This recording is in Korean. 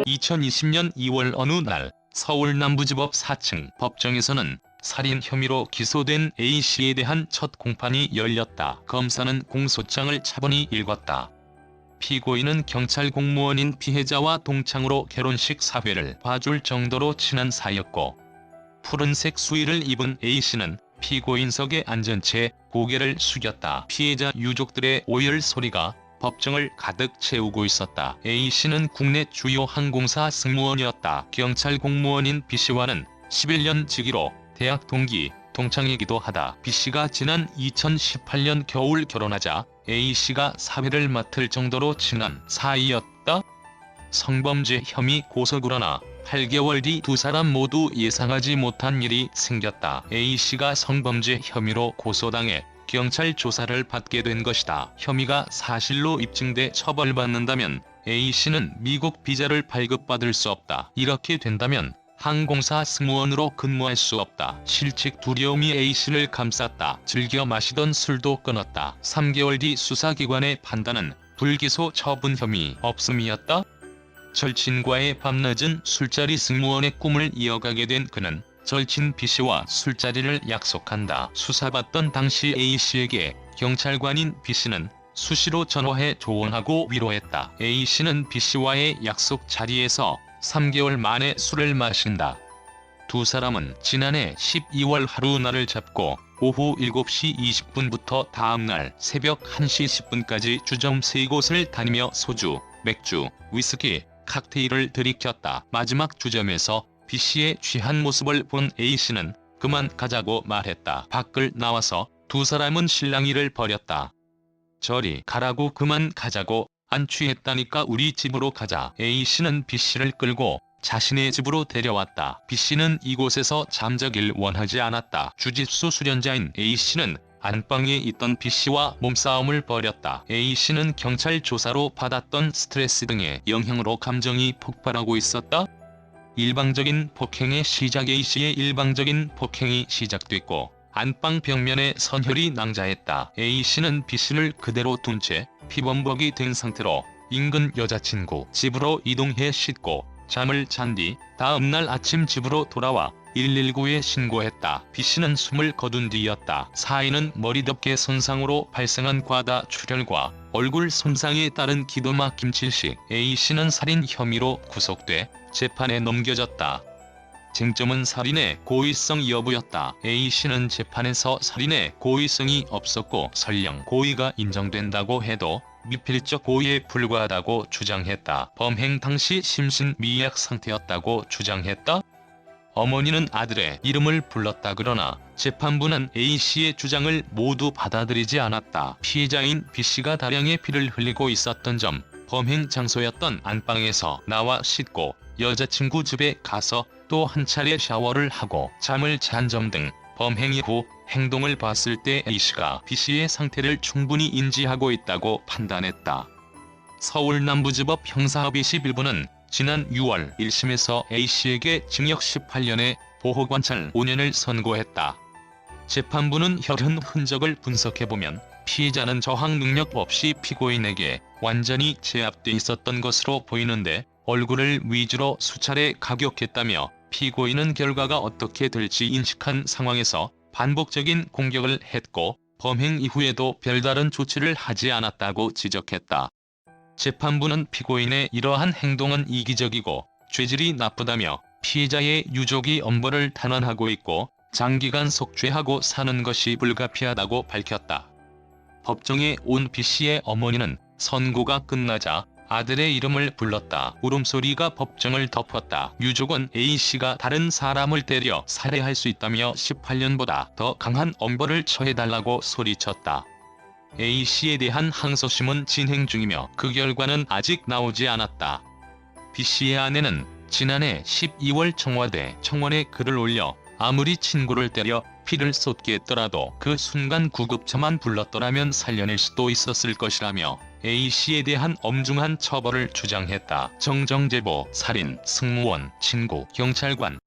(2020년 2월) 어느 날 서울 남부지법 4층 법정에서는 살인 혐의로 기소된 A씨에 대한 첫 공판이 열렸다. 검사는 공소장을 차분히 읽었다. 피고인은 경찰 공무원인 피해자와 동창으로 결혼식 사회를 봐줄 정도로 친한 사이였고, 푸른색 수의를 입은 A씨는 피고인석에 앉은 채 고개를 숙였다. 피해자 유족들의 오열 소리가 법정을 가득 채우고 있었다. A씨는 국내 주요 항공사 승무원이었다. 경찰 공무원인 B씨와는 11년 지기로 대학 동기, 동창이기도 하다. B씨가 지난 2018년 겨울 결혼하자 A씨가 사회를 맡을 정도로 친한 사이였다. 성범죄 혐의 고소그러나 8개월 뒤 두 사람 모두 예상하지 못한 일이 생겼다. A씨가 성범죄 혐의로 고소당해 경찰 조사를 받게 된 것이다. 혐의가 사실로 입증돼 처벌받는다면 A씨는 미국 비자를 발급받을 수 없다. 이렇게 된다면 항공사 승무원으로 근무할 수 없다. 실직 두려움이 A씨를 감쌌다. 즐겨 마시던 술도 끊었다. 3개월 뒤 수사기관의 판단은 불기소 처분 혐의 없음이었다. 절친과의 밤늦은 술자리 승무원의 꿈을 이어가게 된 그는 절친 B씨와 술자리를 약속한다. 수사받던 당시 A씨에게 경찰관인 B씨는 수시로 전화해 조언하고 위로했다. A씨는 B씨와의 약속 자리에서 3개월 만에 술을 마신다. 두 사람은 지난해 12월 하루날을 잡고 오후 7시 20분부터 다음날 새벽 1시 10분까지 주점 3곳을 다니며 소주, 맥주, 위스키, 칵테일을 들이켰다. 마지막 주점에서 B씨의 취한 모습을 본 A씨는 그만 가자고 말했다. 밖을 나와서 두 사람은 실랑이를 벌였다. 저리 가라고, 그만 가자고, 안 취했다니까 우리 집으로 가자. A씨는 B씨를 끌고 자신의 집으로 데려왔다. B씨는 이곳에서 잠자길 원하지 않았다. 주짓수 수련자인 A씨는 안방에 있던 B씨와 몸싸움을 벌였다. A씨는 경찰 조사로 받았던 스트레스 등의 영향으로 감정이 폭발하고 있었다. 일방적인 폭행의 시작. A씨의 일방적인 폭행이 시작됐고 안방 벽면에 선혈이 낭자했다. A씨는 B씨를 그대로 둔 채 피범벅이 된 상태로 인근 여자친구 집으로 이동해 씻고 잠을 잔 뒤 다음날 아침 집으로 돌아와 119에 신고했다. B씨는 숨을 거둔 뒤였다. 사인은 머리덮개 손상으로 발생한 과다 출혈과 얼굴 손상에 따른 기도막 김칠식. A씨는 살인 혐의로 구속돼 재판에 넘겨졌다. 쟁점은 살인의 고의성 여부였다. A씨는 재판에서 살인의 고의성이 없었고 설령 고의가 인정된다고 해도 미필적 고의에 불과하다고 주장했다. 범행 당시 심신미약 상태였다고 주장했다. 어머니는 아들의 이름을 불렀다. 그러나 재판부는 A씨의 주장을 모두 받아들이지 않았다. 피해자인 B씨가 다량의 피를 흘리고 있었던 점, 범행 장소였던 안방에서 나와 씻고 여자친구 집에 가서 또 한 차례 샤워를 하고 잠을 잔 점 등 범행 이후 행동을 봤을 때 A씨가 B씨의 상태를 충분히 인지하고 있다고 판단했다. 서울 남부지법 형사합의 11부는 지난 6월 1심에서 A씨에게 징역 18년에 보호관찰 5년을 선고했다. 재판부는 혈흔 흔적을 분석해보면 피해자는 저항 능력 없이 피고인에게 완전히 제압돼 있었던 것으로 보이는데 얼굴을 위주로 수차례 가격했다며 피고인은 결과가 어떻게 될지 인식한 상황에서 반복적인 공격을 했고 범행 이후에도 별다른 조치를 하지 않았다고 지적했다. 재판부는 피고인의 이러한 행동은 이기적이고 죄질이 나쁘다며 피해자의 유족이 엄벌을 탄원하고 있고 장기간 속죄하고 사는 것이 불가피하다고 밝혔다. 법정에 온 B씨의 어머니는 선고가 끝나자 아들의 이름을 불렀다. 울음소리가 법정을 덮었다. 유족은 A씨가 다른 사람을 때려 살해할 수 있다며 18년보다 더 강한 엄벌을 처해달라고 소리쳤다. A씨에 대한 항소심은 진행 중이며 그 결과는 아직 나오지 않았다. B씨의 아내는 지난해 12월 청와대 청원에 글을 올려 아무리 친구를 때려 피를 쏟게 했더라도 그 순간 구급차만 불렀더라면 살려낼 수도 있었을 것이라며 A씨에 대한 엄중한 처벌을 주장했다. 정정제보, 살인, 승무원, 친구, 경찰관,